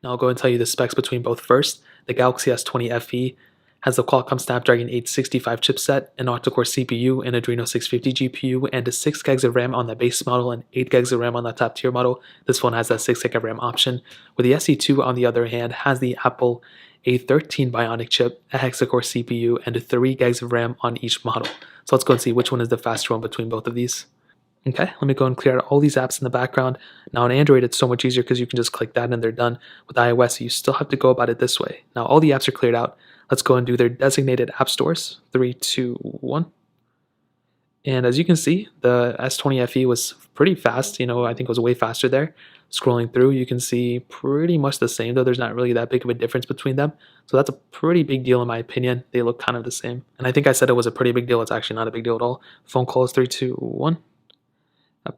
Now I'll go and tell you the specs between both first. The Galaxy S20 FE has the Qualcomm Snapdragon 865 chipset, an octa-core CPU, an Adreno 650 GPU, and a 6 gigs of RAM on the base model and 8 gigs of RAM on the top tier model. This phone has that 6 gig of RAM option. With the SE2, on the other hand, has the Apple A13 Bionic chip, a hexa-core CPU, and 3 gigs of RAM on each model. So let's go and see which one is the faster one between both of these. Okay, let me go and clear out all these apps in the background. Now on Android, it's so much easier because you can just click that and they're done. With iOS, you still have to go about it this way. Now all the apps are cleared out. Let's go and do their designated app stores. 3, 2, 1. And as you can see, the S20 FE was pretty fast. I think it was way faster there. Scrolling through, you can see pretty much the same, though there's not really that big of a difference between them. So that's a pretty big deal in my opinion. They look kind of the same. And I think I said it was a pretty big deal. It's actually not a big deal at all. Phone calls, 3, 2, 1.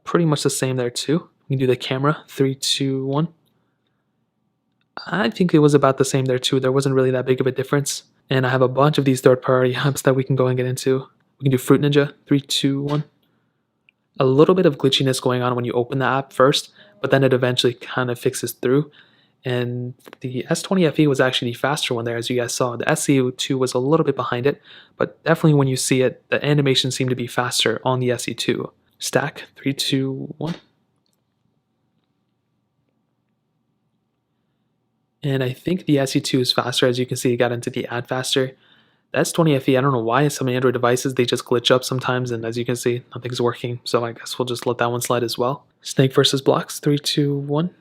Pretty much the same there too. We can do the camera, 3, 2, 1. I think it was about the same there too. There wasn't really that big of a difference. And I have a bunch of these third-party apps that we can go and get into. We can do Fruit Ninja, 3, 2, 1. A little bit of glitchiness going on when you open the app first, but then it eventually kind of fixes through. And the S20 FE was actually the faster one there, as you guys saw. The SE2 was a little bit behind it, but definitely when you see it, the animation seemed to be faster on the SE2. Stack, 3, 2, 1. And I think the SE2 is faster. As you can see, it got into the ad faster. The S20 FE, I don't know why some Android devices, they just glitch up sometimes, and as you can see, nothing's working. So I guess we'll just let that one slide as well. Snake versus blocks, 3, 2, 1.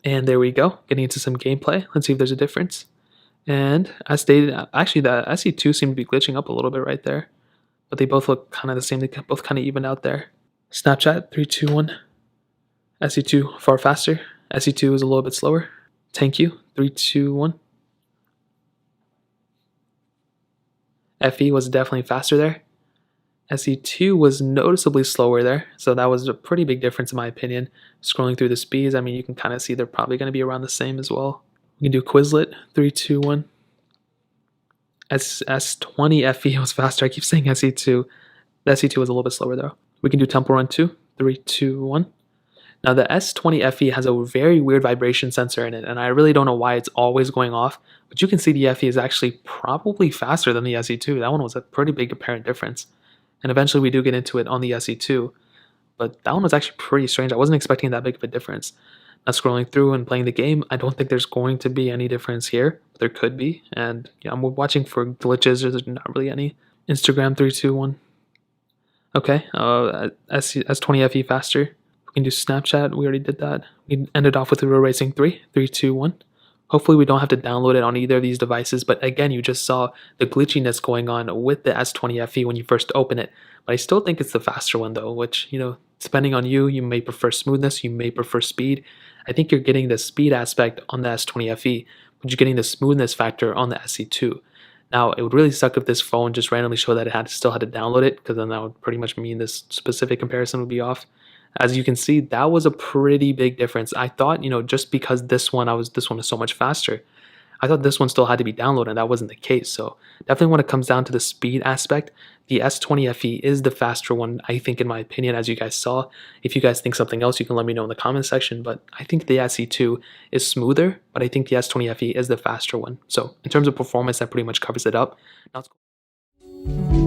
And there we go, getting into some gameplay. Let's see if there's a difference. And as stated, actually the SE2 seemed to be glitching up a little bit right there. But they both look kind of the same. They both kind of even out there. Snapchat, 3, 2, 1. SE2 far faster. SE2 is a little bit slower. Thank you, 3, 2, 1. FE was definitely faster there. SE2 was noticeably slower there, so that was a pretty big difference in my opinion. Scrolling through the speeds, I mean, you can kind of see they're probably going to be around the same as well. We can do Quizlet, 3, 2, 1. S20 FE was faster. I keep saying SE2. The SE2 was a little bit slower though. We can do Temple Run 2, 3, 2, 1. Now the S20 FE has a very weird vibration sensor in it, and I really don't know why it's always going off, but you can see the FE is actually probably faster than the SE2. That one was a pretty big apparent difference. And eventually we do get into it on the SE2, but that one was actually pretty strange. I wasn't expecting that big of a difference. Now scrolling through and playing the game, I don't think there's going to be any difference here, but there could be. And yeah, I'm watching for glitches. There's not really any. Instagram, 3, 2, 1. Okay, S20 FE faster. We can do Snapchat. We already did that. We ended off with Real Racing 3, 3, 2, 1. Hopefully we don't have to download it on either of these devices, but again, you just saw the glitchiness going on with the S20 FE when you first open it. But I still think it's the faster one though, which, depending on you, you may prefer smoothness, you may prefer speed. I think you're getting the speed aspect on the S20 FE, but you're getting the smoothness factor on the SE2. Now, it would really suck if this phone just randomly showed that it still had to download it, because then that would pretty much mean this specific comparison would be off. As you can see, that was a pretty big difference. I thought, just because this one is so much faster, I thought this one still had to be downloaded, and that wasn't the case. So definitely when it comes down to the speed aspect, the S20 FE is the faster one, I think, in my opinion, as you guys saw. If you guys think something else, you can let me know in the comment section, but I think the SE2 is smoother, but I think the S20 FE is the faster one. So in terms of performance, that pretty much covers it up. Now let's go.